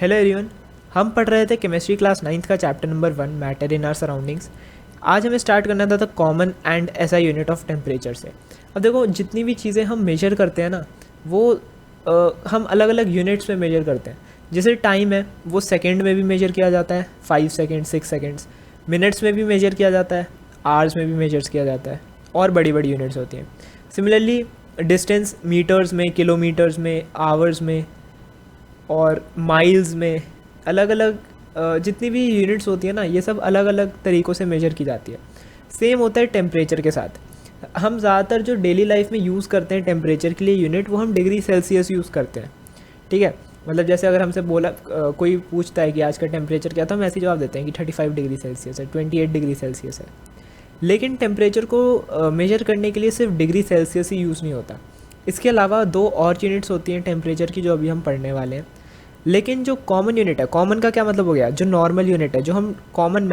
Hello everyone. हम पढ़ रहे थे केमिस्ट्री क्लास 9th का chapter number 1 matter in our surroundings. आज हमें स्टार्ट करना था the common and SI unit of temperature से। अब देखो, जितनी भी चीज़ें हम मेजर करते हैं ना, वो हम अलग अलग यूनिट्स में मेजर करते हैं। जैसे टाइम है, वो सेकेंड में भी मेजर किया जाता है, 5 सेकेंड 6 सेकेंड्स। मिनट्स में भी मेजर किया जाता है, आवर्स में भी मेजर किया जाता है, और बड़ी बड़ी यूनिट्स होती हैं। सिमिलरली डिस्टेंस मीटर्स में, किलोमीटर्स में, आवर्स में और माइल्स में, अलग अलग जितनी भी यूनिट्स होती है ना, ये सब अलग अलग तरीक़ों से मेजर की जाती है। सेम होता है टेम्परेचर के साथ। हम ज़्यादातर जो डेली लाइफ में यूज़ करते हैं टेम्परेचर के लिए यूनिट, वो हम डिग्री सेल्सियस यूज़ करते हैं। ठीक है, मतलब जैसे अगर हमसे बोला कोई पूछता है कि आज का टेम्परेचर क्या, तो हम ऐसे जवाब देते हैं कि 35 डिग्री सेल्सियस है, 28 डिग्री सेल्सियस है। लेकिन टेम्परेचर को मेजर करने के लिए सिर्फ डिग्री सेल्सियस ही यूज़ नहीं होता। इसके अलावा दो और यूनिट्स होती हैं टेम्परेचर की, जो अभी हम पढ़ने वाले हैं। लेकिन जो कॉमन यूनिट है, कॉमन का क्या मतलब हो गया, जो नॉर्मल यूनिट है, जो हम एक कॉमन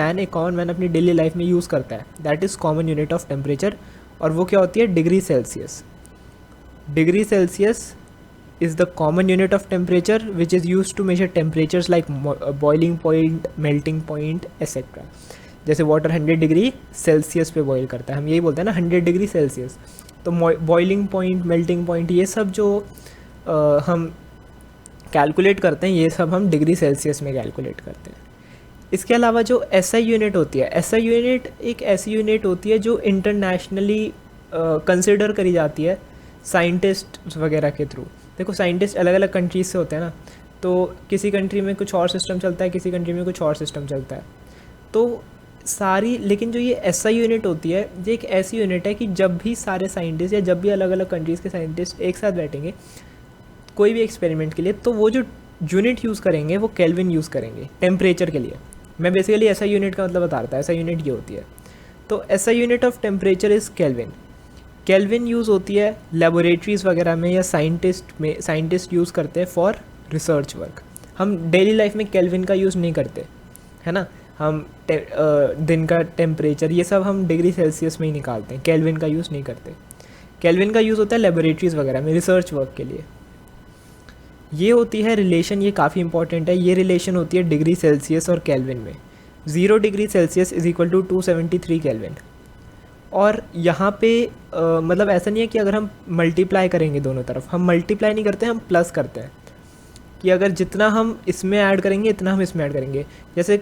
मैन अपनी डेली लाइफ में यूज़ करता है, that is common unit of temperature. और वो क्या होती है, degree Celsius. Degree Celsius is the common unit of temperature which is use to measure temperatures like boiling point, melting point etcetera. जैसे water 100 degree Celsius पे boil करता है, हम यही बोलते हैं ना 100 डिग्री सेल्सियस। तो बॉइलिंग पॉइंट, मेल्टिंग पॉइंट, ये सब जो हम कैलकुलेट करते हैं, ये सब हम डिग्री सेल्सियस में कैलकुलेट करते हैं। इसके अलावा जो एसआई यूनिट होती है, एसआई यूनिट एक ऐसी यूनिट होती है जो इंटरनेशनली कंसिडर करी जाती है साइंटिस्ट वगैरह के थ्रू। देखो, साइंटिस्ट अलग अलग कंट्रीज से होते हैं ना, तो किसी कंट्री में कुछ और सिस्टम चलता है, किसी कंट्री में कुछ और सिस्टम चलता है। तो लेकिन जो ये एसआई यूनिट होती है, ये एक ऐसी यूनिट है कि जब भी सारे साइंटिस्ट या जब भी अलग अलग कंट्रीज़ के साइंटिस्ट एक साथ बैठेंगे कोई भी एक्सपेरिमेंट के लिए, तो वो जो यूनिट यूज़ करेंगे वो केल्विन यूज़ करेंगे टेम्परेचर के लिए। मैं बेसिकली ऐसा यूनिट का मतलब बता रहा था, ऐसा यूनिट ये होती है। तो ऐसा unit of temperature is kelvin. Kelvin use होती है लेबोरेटरीज़ वगैरह में, या साइंटिस्ट यूज़ करते हैं फॉर रिसर्च वर्क। हम डेली लाइफ में केल्विन का यूज़ नहीं करते, है ना। हम दिन का टेम्परेचर, ये सब हम डिग्री सेल्सियस में ही निकालते हैं, केल्विन का यूज़ नहीं करते। केल्विन का यूज़ होता है लेबोरेटरीज़ वगैरह में, रिसर्च वर्क के लिए। ये होती है रिलेशन, ये काफ़ी इंपॉर्टेंट है। ये रिलेशन होती है डिग्री सेल्सियस और केल्विन में। 0 degree Celsius is equal to 273 Kelvin. और यहाँ पे मतलब ऐसा नहीं है कि अगर हम मल्टीप्लाई करेंगे दोनों तरफ, हम मल्टीप्लाई नहीं करते, हम प्लस करते हैं कि अगर जितना हम इसमें ऐड करेंगे इतना हम इसमें ऐड करेंगे। जैसे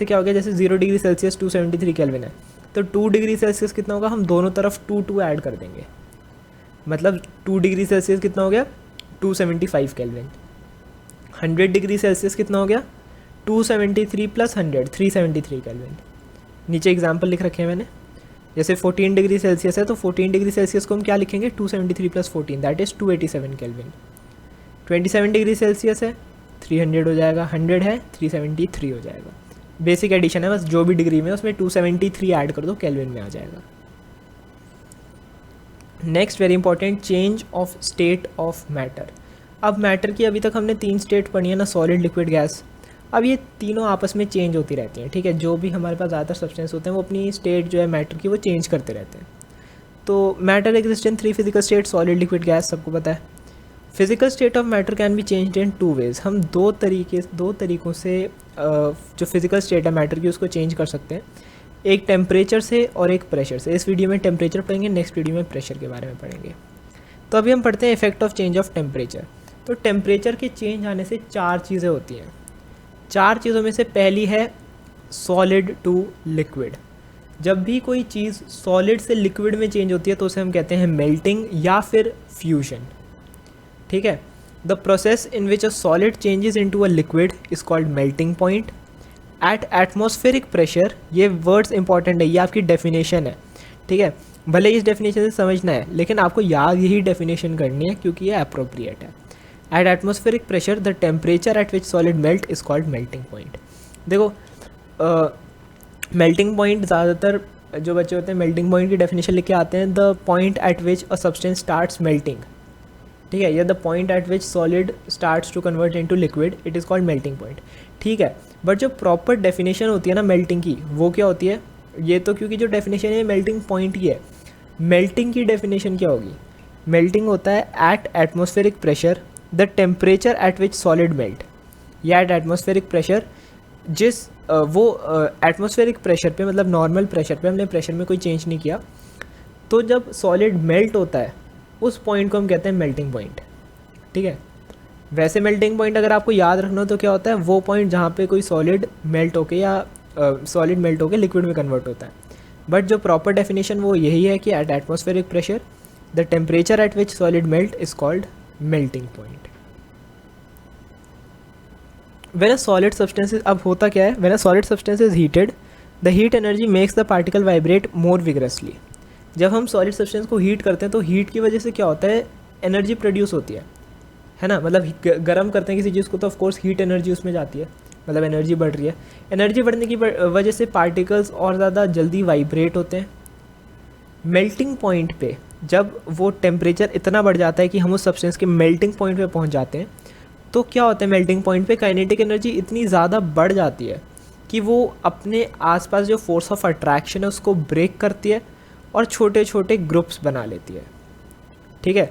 क्या हो गया, जैसे 0 डिग्री सेल्सियस 273 केल्विन है, तो 2 डिग्री सेल्सियस कितना होगा, हम दोनों तरफ 2 ऐड कर देंगे। मतलब 2 डिग्री सेल्सियस कितना हो गया, 275 केल्विन। 100 डिग्री सेल्सियस कितना हो गया, 273 प्लस 100, 373 केल्विन। नीचे एग्जाम्पल लिख रखे हैं मैंने। जैसे 14 डिग्री सेल्सियस है, तो 14 डिग्री सेल्सियस को हम क्या लिखेंगे, 273 plus 14, that is 287 kelvin. 27 degree Celsius है, 300 हो जाएगा, 100 है 373 हो जाएगा। बेसिक एडिशन है, बस जो भी डिग्री में उसमें 273 ऐड कर दो, केल्विन में आ जाएगा। Next very important, change of state of matter. अब मैटर की अभी तक हमने 3 स्टेट पढ़ी है ना, सॉलिड, लिक्विड, गैस। अब ये तीनों आपस में चेंज होती रहती हैं, ठीक है। जो भी हमारे पास ज़्यादातर सब्सटेंस होते हैं वो अपनी स्टेट जो है मैटर की, वो चेंज करते रहते हैं। तो matter exist in 3 physical state, solid, liquid, gas, सबको पता है। Physical state of matter can be changed in 2 ways. हम दो तरीक़ों से जो फिजिकल स्टेट है मैटर की, उसको चेंज कर सकते हैं। एक टेम्परेचर से और एक प्रेशर से। इस वीडियो में टेम्परेचर पढ़ेंगे, नेक्स्ट वीडियो में प्रेशर के बारे में पढ़ेंगे। तो अभी हम पढ़ते हैं effect of change of temperature. तो टेम्परेचर के चेंज आने से 4 चीज़ें होती हैं। 4 चीज़ों में से पहली है सॉलिड टू लिक्विड। जब भी कोई चीज़ सॉलिड से लिक्विड में चेंज होती है तो उसे हम कहते हैं मेल्टिंग या फिर फ्यूजन, ठीक है। The process in which a solid changes into a liquid is called melting point eight atmospheric pressure. ये वर्ड्स इंपॉर्टेंट है, ये आपकी डेफिनेशन है, ठीक है। भले इस डेफिनेशन से समझना है, लेकिन आपको याद यही डेफिनेशन करनी है क्योंकि ये अप्रोप्रिएट है। At atmospheric pressure the temperature at which solid melt is called melting point. देखो, मेल्टिंग पॉइंट ज़्यादातर जो बच्चे होते हैं मेल्टिंग पॉइंट की डेफिनेशन लिख के आते हैं, the point at which a substance starts melting, ठीक है, या the point at which solid starts to convert into liquid, it is called melting point, ठीक है। बट जो प्रॉपर डेफिनेशन होती है ना मेल्टिंग की, वो क्या होती है, ये तो क्योंकि जो डेफिनेशन है मेल्टिंग पॉइंट की है, मेल्टिंग की डेफिनेशन क्या होगी, मेल्टिंग होता है at atmospheric pressure the temperature at which solid melt या एट एटमॉस्फेरिक प्रेशर, जिस वो एटमॉस्फेरिक प्रेशर पे मतलब नॉर्मल प्रेशर पे हमने प्रेशर में कोई चेंज नहीं किया, तो जब सॉलिड मेल्ट होता है उस पॉइंट को हम कहते हैं मेल्टिंग पॉइंट। ठीक है, वैसे मेल्टिंग पॉइंट अगर आपको याद रखना हो तो क्या होता है, वो पॉइंट जहाँ पे कोई सॉलिड मेल्ट होके या सॉलिड मेल्ट होके लिक्विड में कन्वर्ट होता है। बट जो प्रॉपर डेफिनेशन वो यही है कि eight atmospheric pressure the temperature at which solid melt is called melting point. When a solid substance, अब होता क्या है, when a solid substance is heated the heat energy makes the particle vibrate more vigorously. जब हम solid substance को heat करते हैं तो हीट की वजह से क्या होता है, एनर्जी प्रोड्यूस होती है ना, मतलब गर्म करते हैं किसी चीज़ को तो ऑफ कोर्स हीट एनर्जी उसमें जाती है, मतलब एनर्जी बढ़ रही है। एनर्जी बढ़ने की वजह से पार्टिकल्स और ज़्यादा जल्दी वाइब्रेट होते हैं। मेल्टिंग पॉइंट पे जब वो टेम्परेचर इतना बढ़ जाता है कि हम उस सब्सटेंस के मेल्टिंग पॉइंट पे पहुंच जाते हैं, तो क्या होता है, मेल्टिंग पॉइंट पे काइनेटिक एनर्जी इतनी ज़्यादा बढ़ जाती है कि वो अपने आसपास जो फोर्स ऑफ अट्रैक्शन है उसको ब्रेक करती है और छोटे छोटे ग्रुप्स बना लेती है। ठीक है,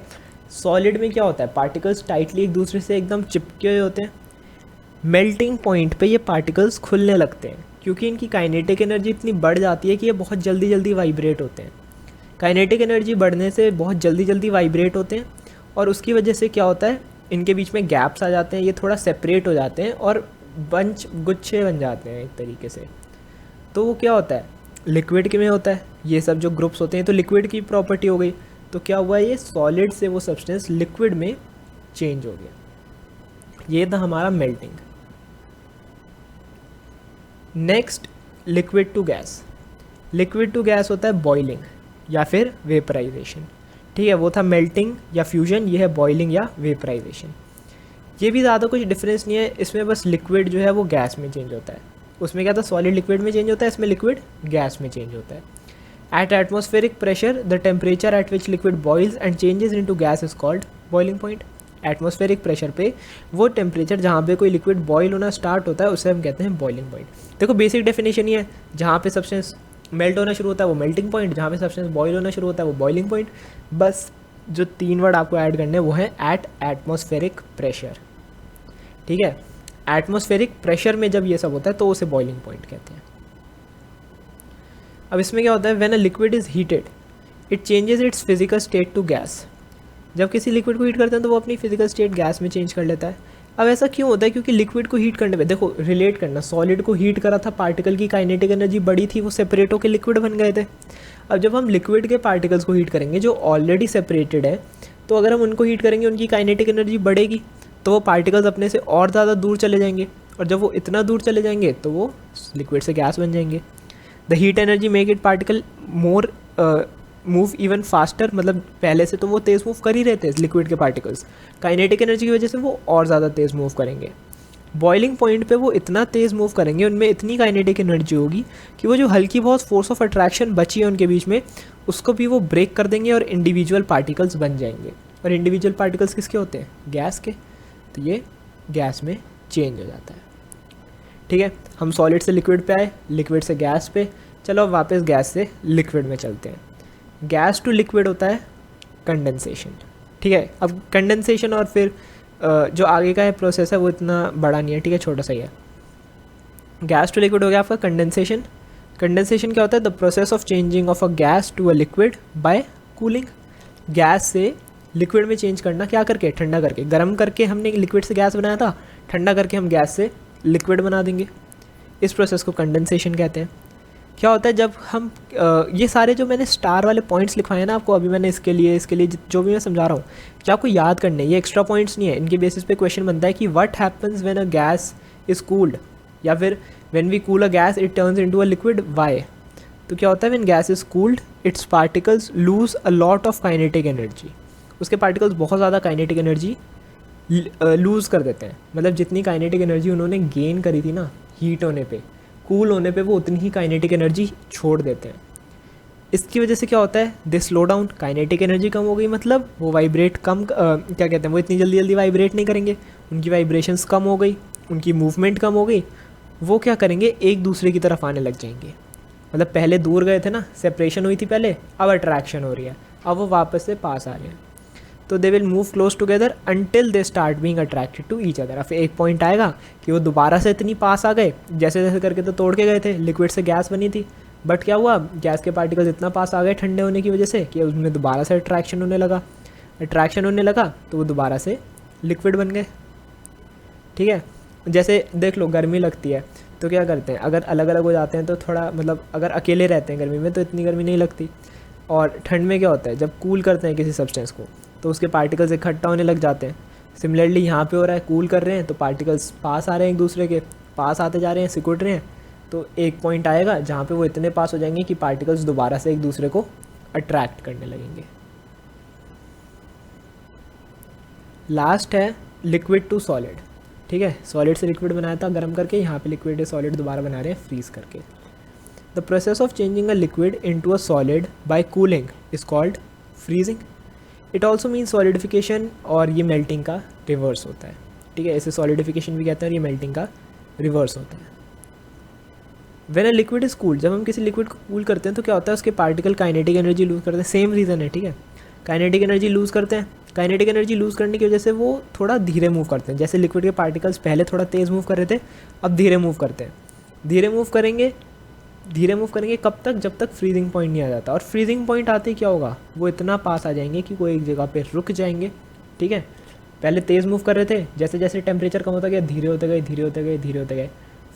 सॉलिड में क्या होता है, पार्टिकल्स टाइटली एक दूसरे से एकदम चिपके हुए होते हैं। मेल्टिंग पॉइंट पे ये पार्टिकल्स खुलने लगते हैं क्योंकि इनकी काइनेटिक एनर्जी इतनी बढ़ जाती है कि ये बहुत जल्दी जल्दी वाइब्रेट होते हैं। काइनेटिक एनर्जी बढ़ने से बहुत जल्दी जल्दी वाइब्रेट होते हैं और उसकी वजह से क्या होता है, इनके बीच में गैप्स आ जाते हैं, ये थोड़ा सेपरेट हो जाते हैं और गुच्छे बन जाते हैं एक तरीके से। तो वो क्या होता है, लिक्विड के में होता है ये सब जो ग्रुप्स होते हैं, तो लिक्विड की प्रॉपर्टी हो गई। तो क्या हुआ, ये सॉलिड से वो सब्सटेंस लिक्विड में चेंज हो गया। ये था हमारा melting. Next, liquid to gas. Liquid to gas होता है बॉइलिंग या फिर वेपराइजेशन। ठीक है, वो था मेल्टिंग या फ्यूजन, ये है बॉइलिंग या वेपराइजेशन। ये भी ज़्यादा कुछ डिफरेंस नहीं है, इसमें बस लिक्विड जो है वो गैस में चेंज होता है। उसमें क्या था, सॉलिड लिक्विड में चेंज होता है, इसमें लिक्विड गैस में चेंज होता है। At atmospheric pressure the temperature at which liquid boils and changes into gas is called boiling point. Atmospheric pressure पे वो टेम्परेचर जहाँ पे कोई लिक्विड बॉयल होना स्टार्ट होता है उसे हम कहते हैं बॉइलिंग पॉइंट। देखो बेसिक डेफिनेशन ही है, जहाँ पे सब्सटेंस मेल्ट होना शुरू होता है वो मेल्टिंग पॉइंट, जहाँ पे सब्सटेंस बॉयल होना शुरू होता है वो बॉइलिंग पॉइंट। बस जो 3 वर्ड आपको ऐड करने हैं वो है एट एटमॉस्फेरिक प्रेशर। ठीक है, एटमॉस्फेरिक प्रेशर में जब ये सब होता है तो उसे बॉइलिंग पॉइंट कहते हैं। अब इसमें क्या होता है, when a liquid is heated it changes its physical state to gas. जब किसी लिक्विड को हीट करते हैं तो वो अपनी फिजिकल स्टेट गैस में चेंज कर लेता है। अब ऐसा क्यों होता है, क्योंकि लिक्विड को हीट करने पे, देखो रिलेट करना, सॉलिड को हीट करा था, पार्टिकल की काइनेटिक एनर्जी बड़ी थी, वो सेपरेट होकर लिक्विड बन गए थे। अब जब हम लिक्विड के पार्टिकल्स को हीट करेंगे जो ऑलरेडी सेपरेटेड है, तो अगर हम उनको हीट करेंगे उनकी काइनेटिक एनर्जी बढ़ेगी, तो वो पार्टिकल्स अपने से और ज़्यादा दूर चले जाएंगे, और जब वो इतना दूर चले जाएंगे तो वो लिक्विड से गैस बन जाएंगे। The heat energy make it particle more move even faster, मतलब पहले से तो वो तेज़ मूव कर ही रहे थे लिक्विड के पार्टिकल्स, काइनेटिक एनर्जी की वजह से वो और ज़्यादा तेज़ मूव करेंगे। बॉइलिंग पॉइंट पे वो इतना तेज़ मूव करेंगे, उनमें इतनी काइनेटिक एनर्जी होगी कि वो जो हल्की बहुत फोर्स ऑफ अट्रैक्शन बची है उनके बीच में, उसको भी वो ब्रेक कर देंगे और इंडिविजुअल पार्टिकल्स बन जाएंगे। और इंडिविजुअल पार्टिकल्स किसके होते हैं, गैस के, तो ये गैस में चेंज हो जाता है। ठीक है, हम सॉलिड से लिक्विड पे आए, लिक्विड से गैस पे, चलो अब वापस गैस से लिक्विड में चलते हैं। गैस टू लिक्विड होता है कंडेंसेशन। ठीक है, अब कंडेंसेशन और फिर जो आगे का है प्रोसेस है वो इतना बड़ा नहीं है, ठीक है, छोटा सा ही है। गैस टू लिक्विड हो गया आपका कंडेंसेशन। कंडेंसेशन क्या होता है, the process of changing of a gas to a liquid by cooling. Gas से लिक्विड में चेंज करना, क्या करके, ठंडा करके। गर्म करके हमने लिक्विड से गैस बनाया था, ठंडा करके हम गैस से लिक्विड बना देंगे। इस प्रोसेस को कंडेंसेशन कहते हैं। क्या होता है जब हम ये सारे जो मैंने स्टार वाले पॉइंट्स लिखवाए हैं ना आपको, अभी मैंने इसके लिए जो भी मैं समझा रहा हूँ, क्या आपको याद करने, ये एक्स्ट्रा पॉइंट्स नहीं है, इनके बेसिस पे क्वेश्चन बनता है कि what happens when a gas is cooled, या फिर when we cool a gas it turns into a liquid, why. तो क्या होता है, when gas is cooled its particles lose a lot of kinetic energy. उसके पार्टिकल्स बहुत ज़्यादा kinetic energy loose कर देते हैं, मतलब जितनी काइनेटिक एनर्जी उन्होंने गेन करी थी ना हीट होने पे, कूल होने पे, वो उतनी ही काइनेटिक एनर्जी छोड़ देते हैं। इसकी वजह से क्या होता है, दे स्लो डाउन, काइनेटिक एनर्जी कम हो गई, मतलब वो वाइब्रेट क्या कहते हैं, वो इतनी जल्दी जल्दी वाइब्रेट नहीं करेंगे, उनकी वाइब्रेशंस कम हो गई, उनकी मूवमेंट कम हो गई, वो क्या करेंगे, एक दूसरे की तरफ आने लग जाएंगे। मतलब पहले दूर गए थे ना, सेपरेशन हुई थी पहले, अब अट्रैक्शन हो रही है, अब वो वापस से पास आ रहे हैं। तो they will move close together until they start being attracted to each other. फिर एक पॉइंट आएगा कि वो दोबारा से इतनी पास आ गए, जैसे जैसे करके तो तोड़ के गए थे, लिक्विड से गैस बनी थी, बट क्या हुआ, गैस के पार्टिकल्स इतना पास आ गए ठंडे होने की वजह से कि उसमें दोबारा से अट्रैक्शन होने लगा तो वो दोबारा से लिक्विड बन गए। ठीक है, जैसे देख लो गर्मी लगती है तो क्या करते हैं, अगर अलग अलग हो जाते हैं तो थोड़ा मतलब अगर अकेले रहते हैं गर्मी में तो इतनी गर्मी नहीं लगती, और ठंड में क्या होता है जब कूल करते हैं किसी सब्सटेंस को तो उसके पार्टिकल्स इकट्ठा होने लग जाते हैं। सिमिलरली यहाँ पे हो रहा है, कूल कर रहे हैं तो पार्टिकल्स पास आ रहे हैं, एक दूसरे के पास आते जा रहे हैं, सिकुड़ रहे हैं, तो एक पॉइंट आएगा जहाँ पे वो इतने पास हो जाएंगे कि पार्टिकल्स दोबारा से एक दूसरे को अट्रैक्ट करने लगेंगे। लास्ट है लिक्विड टू सॉलिड। ठीक है, सॉलिड से लिक्विड बनाया था गर्म करके, यहाँ पे लिक्विड से सॉलिड दोबारा बना रहे हैं फ्रीज करके। The process of changing a liquid into a solid bye cooling is called freezing. It also mean solidification, और ये मेल्टिंग का रिवर्स होता है। ठीक है, इसे सॉलिडिफिकेशन भी कहते हैं और ये मेल्टिंग का रिवर्स होता है। When a liquid is cooled, जब हम किसी लिक्विड को कूल करते हैं तो क्या होता है, उसके पार्टिकल काइनेटिक एनर्जी लूज़ करते हैं। सेम रीज़न है, ठीक है, काइनेटिक एनर्जी लूज़ करते हैं। काइनेटिक एनर्जी लूज़ करने की वजह से वो थोड़ा धीरे मूव करते हैं। जैसे लिक्विड के पार्टिकल्स पहले थोड़ा तेज़ मूव कर रहे थे, अब धीरे मूव करते हैं। धीरे मूव करेंगे कब तक, जब तक फ्रीजिंग पॉइंट नहीं आ जाता। और फ्रीजिंग पॉइंट आते ही क्या होगा, वो इतना पास आ जाएंगे कि वो एक जगह पे रुक जाएंगे। ठीक है, पहले तेज़ मूव कर रहे थे, जैसे जैसे टेम्परेचर कम होता गया धीरे होते गए।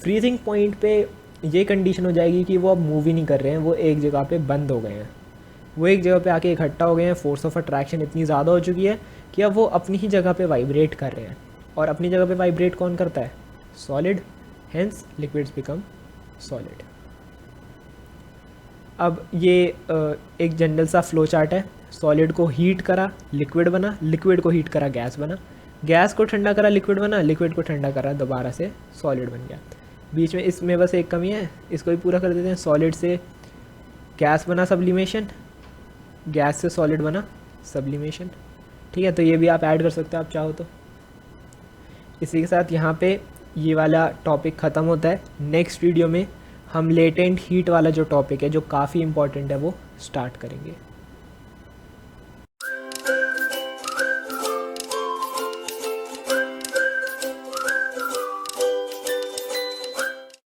फ्रीजिंग पॉइंट पे ये कंडीशन हो जाएगी कि वो अब मूव ही नहीं कर रहे हैं, वो एक जगह पे बंद हो गए हैं, वो एक जगह पे आके इकट्ठा हो गए हैं। फोर्स ऑफ अट्रैक्शन इतनी ज़्यादा हो चुकी है कि अब वो अपनी ही जगह पे वाइब्रेट कर रहे हैं। और अपनी जगह पे वाइब्रेट कौन करता है, solid, hence liquids become solid. अब ये एक जनरल सा फ्लो चार्ट है। सॉलिड को हीट करा लिक्विड बना, लिक्विड को हीट करा गैस बना, गैस को ठंडा करा लिक्विड बना, लिक्विड को ठंडा करा दोबारा से सॉलिड बन गया। बीच में इसमें बस एक कमी है, इसको भी पूरा कर देते हैं। सॉलिड से गैस बना सब्लिमेशन, गैस से सॉलिड बना सब्लिमेशन। ठीक है, तो ये भी आप ऐड कर सकते हो आप चाहो तो। इसी के साथ यहाँ पे ये वाला टॉपिक ख़त्म होता है। नेक्स्ट वीडियो में हम लेटेंट हीट वाला जो टॉपिक है, जो काफ़ी इंपॉर्टेंट है, वो स्टार्ट करेंगे।